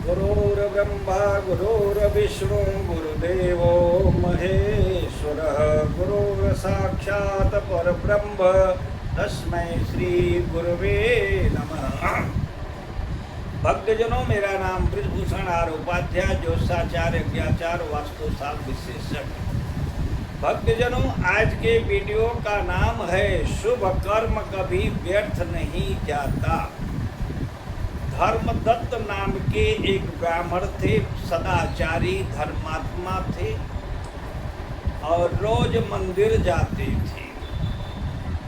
गुरुर्ब्रह्मा गुरुर्विष्णु गुरुदेवो महेश्वरः गुरुर्साक्षात् परब्रह्म तस्मै श्री गुरुवे नमः। भक्तजनों, मेरा नाम ब्रजभूषण आर उपाध्याय, ज्योतिषाचार्य ज्ञाचार्य वास्तुशास्त्र विशेषज्ञ। भक्तजनों, आज के वीडियो का नाम है शुभ कर्म कभी व्यर्थ नहीं जाता। धर्मदत्त नाम के एक ब्राह्मण थे, सदाचारी धर्मात्मा थे और रोज मंदिर जाते थे।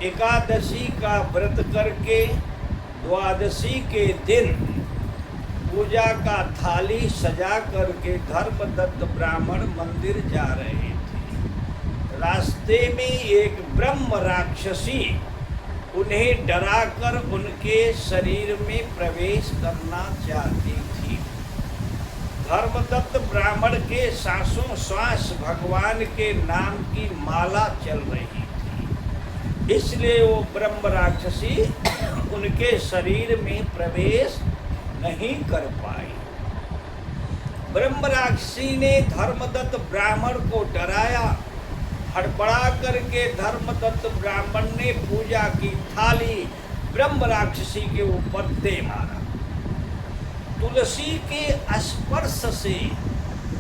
एकादशी का व्रत करके द्वादशी के दिन पूजा का थाली सजा करके धर्मदत्त ब्राह्मण मंदिर जा रहे थे। रास्ते में एक ब्रह्म राक्षसी उन्हें डराकर उनके शरीर में प्रवेश करना चाहती थी। धर्मदत्त ब्राह्मण के सांसों श्वास भगवान के नाम की माला चल रही थी, इसलिए वो ब्रह्म राक्षसी उनके शरीर में प्रवेश नहीं कर पाई। ब्रह्म राक्षसी ने धर्मदत्त ब्राह्मण को डराया। हड़बड़ा करके धर्मदत्त ब्राह्मण ने पूजा की थाली ब्रह्म राक्षसी के ऊपर दे मारा। तुलसी के स्पर्श से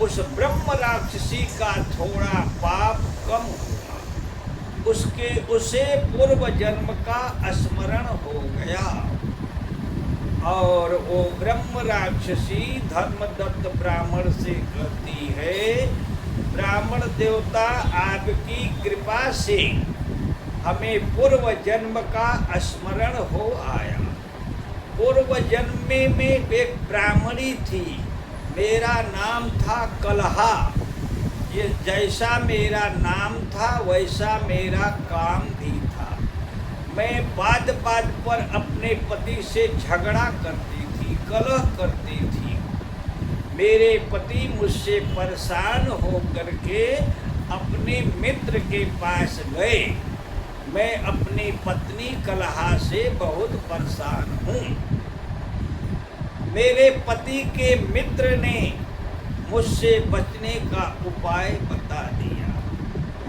उस ब्रह्म राक्षसी का थोड़ा पाप कम हुआ। उसे पूर्व जन्म का स्मरण हो गया और वो ब्रह्म राक्षसी धर्मदत्त ब्राह्मण से कहती है, ब्राह्मण देवता, आपकी कृपा से हमें पूर्व जन्म का स्मरण हो आया। पूर्व जन्म में एक ब्राह्मणी थी, मेरा नाम था कलहा। ये जैसा मेरा नाम था वैसा मेरा काम भी था। मैं बात बात पर अपने पति से झगड़ा करती थी, कलह करती थी। मेरे पति मुझसे परेशान हो करके अपने मित्र के पास गए। मैं अपनी पत्नी कलहा से बहुत परेशान हूँ। मेरे पति के मित्र ने मुझसे बचने का उपाय बता दिया।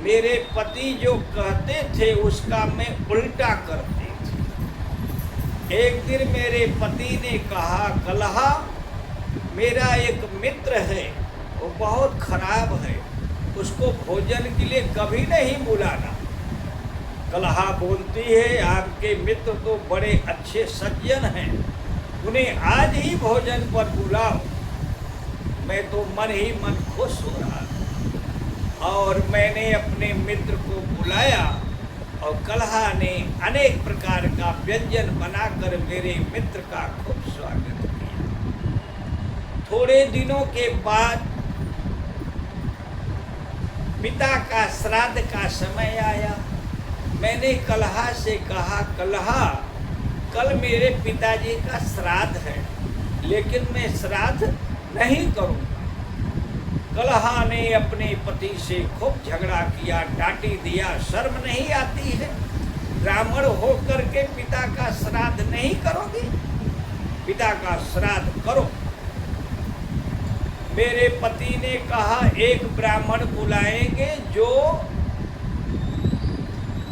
मेरे पति जो कहते थे उसका मैं उल्टा करती थी। एक दिन मेरे पति ने कहा, कलहा, मेरा एक मित्र है, वो बहुत खराब है, उसको भोजन के लिए कभी नहीं बुलाना। कलहा बोलती है, आपके मित्र तो बड़े अच्छे सज्जन हैं, उन्हें आज ही भोजन पर बुलाओ। मैं तो मन ही मन खुश हो रहा था और मैंने अपने मित्र को बुलाया और कलहा ने अनेक प्रकार का व्यंजन बनाकर मेरे मित्र का खूब स्वागत किया। थोड़े दिनों के बाद पिता का श्राद्ध का समय आया। मैंने कलहा से कहा, कलहा, कल मेरे पिताजी का श्राद्ध है, लेकिन मैं श्राद्ध नहीं करूँगा। कलहा ने अपने पति से खूब झगड़ा किया, डांटी दिया। शर्म नहीं आती है? ब्राह्मण होकर के पिता का श्राद्ध नहीं करोगे? पिता का श्राद्ध करो। मेरे पति ने कहा, एक ब्राह्मण बुलाएंगे जो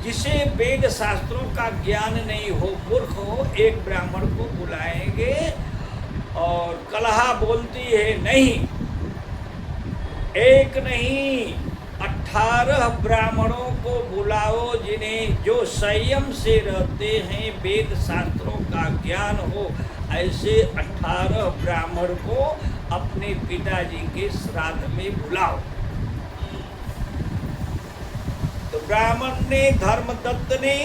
जिसे वेद शास्त्रों का ज्ञान नहीं हो, मूर्ख हो, एक ब्राह्मण को बुलाएंगे। और कलहा बोलती है, नहीं, एक नहीं 18 ब्राह्मणों को बुलाओ, जिन्हें जो संयम से रहते हैं, वेद शास्त्रों का ज्ञान हो, ऐसे 18 ब्राह्मण को अपने पिताजी के श्राद्ध में बुलाओ। तो ब्राह्मण ने, धर्मदत्त ने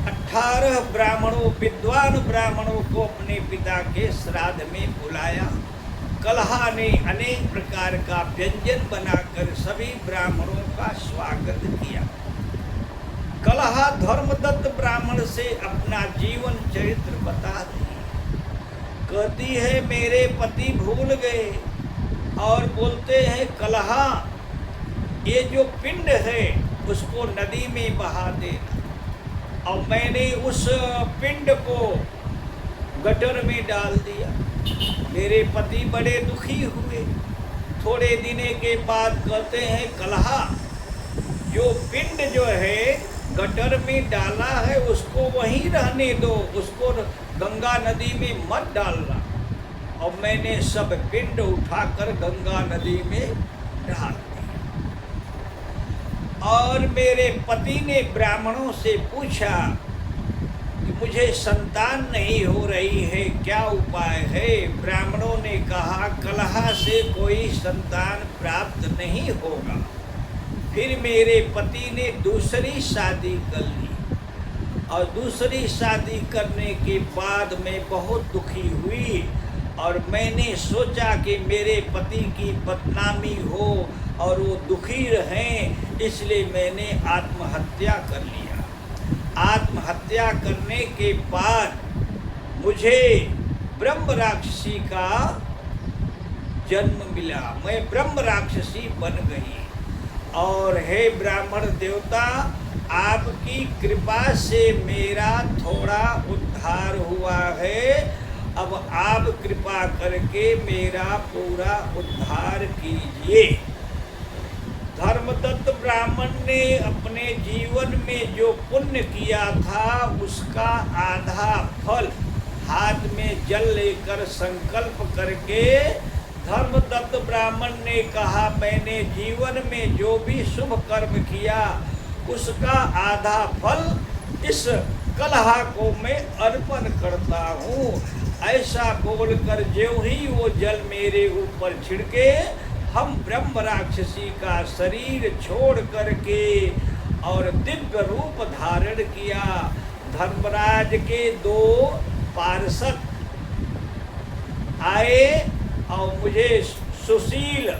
18 ब्राह्मणों, विद्वान ब्राह्मणों को अपने पिता के श्राद्ध में बुलाया। कलहा ने अनेक प्रकार का व्यंजन बनाकर सभी ब्राह्मणों का स्वागत किया। कलहा धर्मदत्त ब्राह्मण से अपना जीवन चरित्र बता दी। कहती है, मेरे पति भूल गए और बोलते हैं, कलहा, ये जो पिंड है उसको नदी में बहा देना। और मैंने उस पिंड को गटर में डाल दिया। मेरे पति बड़े दुखी हुए। थोड़े दिने के बाद कहते हैं कलहा, जो पिंड जो है गटर में डाला है उसको वहीं रहने दो, उसको गंगा नदी में मत डालना। और मैंने सब पिंड उठाकर गंगा नदी में डाल दिया। और मेरे पति ने ब्राह्मणों से पूछा कि मुझे संतान नहीं हो रही है, क्या उपाय है? ब्राह्मणों ने कहा कलहा से कोई संतान प्राप्त नहीं होगा। फिर मेरे पति ने दूसरी शादी कर ली और दूसरी शादी करने के बाद मैं बहुत दुखी हुई और मैंने सोचा कि मेरे पति की बदनामी हो और वो दुखी रहें, इसलिए मैंने आत्महत्या कर लिया। आत्महत्या करने के बाद मुझे ब्रह्म राक्षसी का जन्म मिला, मैं ब्रह्म राक्षसी बन गई। और हे ब्राह्मण देवता, आपकी कृपा से मेरा थोड़ा उद्धार हुआ है, अब आप कृपा करके मेरा पूरा उद्धार कीजिए। धर्मदत्त ब्राह्मण ने अपने जीवन में जो पुण्य किया था उसका आधा फल हाथ में जल लेकर संकल्प करके धर्मदत्त ब्राह्मण ने कहा, मैंने जीवन में जो भी शुभ कर्म किया उसका आधा फल इस कलहा को मैं अर्पण करता हूँ। ऐसा बोलकर ज्यों ही वो जल मेरे ऊपर छिड़के, हम ब्रह्म राक्षसी का शरीर छोड़ करके और दिव्य रूप धारण किया। धर्मराज के 2 पार्षद आए और मुझे सुशील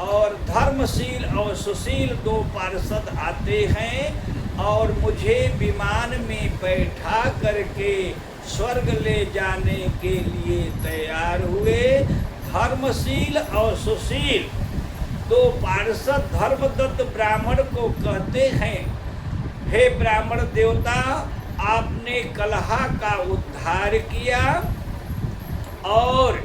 और धर्मशील और सुशील 2 पार्षद आते हैं और मुझे विमान में बैठा करके स्वर्ग ले जाने के लिए तैयार हुए। धर्मशील और सुशील 2 पार्षद धर्मदत्त ब्राह्मण को कहते हैं, हे ब्राह्मण देवता, आपने कलहा का उद्धार किया और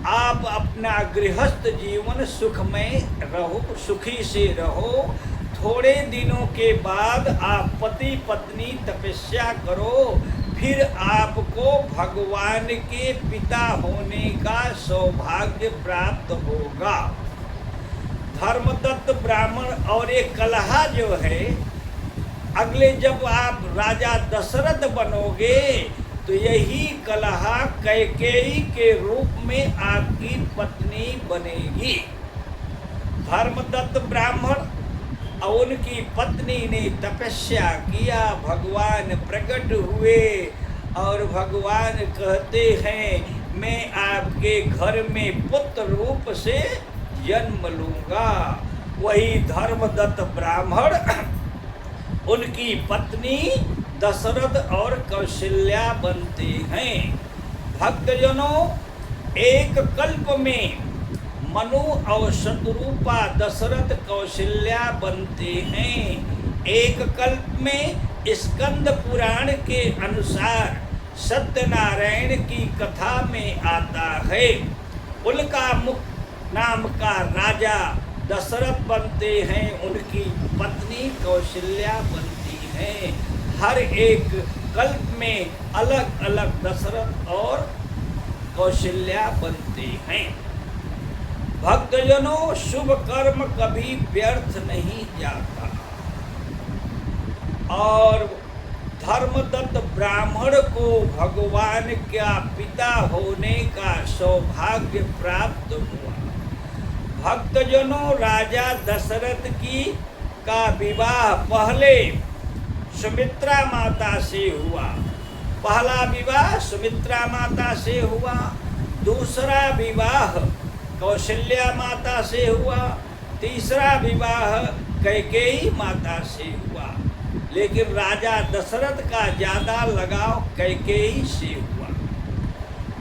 आप अपना गृहस्थ जीवन सुखमय रहो, सुखी से रहो। थोड़े दिनों के बाद आप पति पत्नी तपस्या करो, फिर आपको भगवान के पिता होने का सौभाग्य प्राप्त होगा। धर्मदत्त ब्राह्मण और एक कलहा जो है, अगले जब आप राजा दशरथ बनोगे तो यही कलहा कैकेयी के रूप में आपकी पत्नी बनेगी। धर्मदत्त ब्राह्मण और उनकी पत्नी ने तपस्या किया, भगवान प्रकट हुए और भगवान कहते हैं, मैं आपके घर में पुत्र रूप से जन्म लूँगा। वही धर्मदत्त ब्राह्मण उनकी पत्नी दशरथ और कौशल्या बनते हैं। भक्तजनों, एक कल्प में मनु और शत्रुपा दशरथ कौशल्या बनते हैं। एक कल्प में स्कंद पुराण के अनुसार सत्यनारायण की कथा में आता है। उनका मुख नाम का राजा दशरथ बनते हैं, उनकी पत्नी कौशल्या बनती हैं। हर एक कल्प में अलग अलग दशरथ और कौशल्या बनते हैं। भक्तजनों, शुभ कर्म कभी व्यर्थ नहीं जाता और धर्मदत्त ब्राह्मण को भगवान का पिता होने का सौभाग्य प्राप्त हुआ। भक्तजनों, राजा दशरथ की का विवाह पहले सुमित्रा माता से हुआ। पहला विवाह सुमित्रा माता से हुआ, दूसरा विवाह कौशल्या माता से हुआ, तीसरा विवाह कैकेयी माता से हुआ। लेकिन राजा दशरथ का ज़्यादा लगाव कैकेयी से हुआ।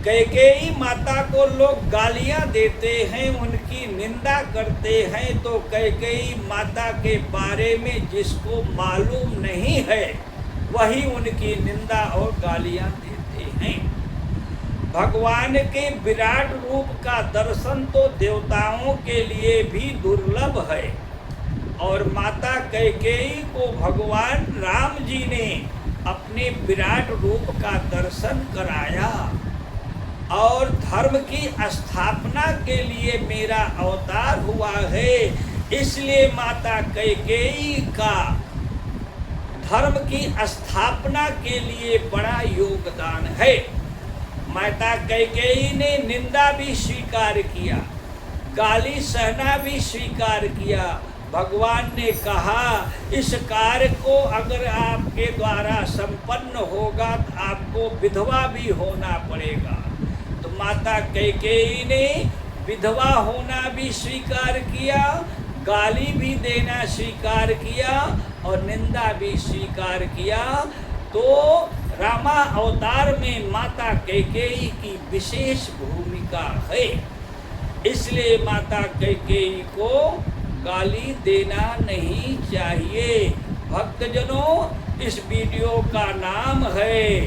कैकेयी माता को लोग गालियां देते हैं, उनकी निंदा करते हैं, तो कैकेयी माता के बारे में जिसको मालूम नहीं है वही उनकी निंदा और गालियां देते हैं। भगवान के विराट रूप का दर्शन तो देवताओं के लिए भी दुर्लभ है, और माता कैकेयी को भगवान राम जी ने अपने विराट रूप का दर्शन कराया, और धर्म की स्थापना के लिए मेरा अवतार हुआ है। इसलिए माता कैकेयी का धर्म की स्थापना के लिए बड़ा योगदान है। माता कैकेयी ने निंदा भी स्वीकार किया, गाली सहना भी स्वीकार किया। भगवान ने कहा इस कार्य को अगर आपके द्वारा संपन्न होगा तो आपको विधवा भी होना पड़ेगा। तो माता कैकेयी ने विधवा होना भी स्वीकार किया, गाली भी देना स्वीकार किया और निंदा भी स्वीकार किया। तो रामा अवतार में माता कैकेयी की विशेष भूमिका है। इसलिए माता कैकेयी को गाली देना नहीं चाहिए। भक्तजनों, इस वीडियो का नाम है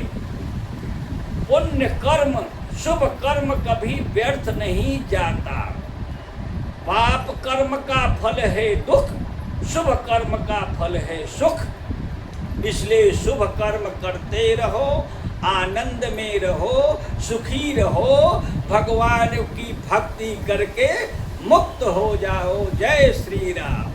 पुण्य कर्म, शुभ कर्म कभी व्यर्थ नहीं जाता। पाप कर्म का फल है दुख, शुभ कर्म का फल है सुख। इसलिए शुभ कर्म करते रहो, आनंद में रहो, सुखी रहो, भगवान की भक्ति करके मुक्त हो जाओ। जय श्री राम।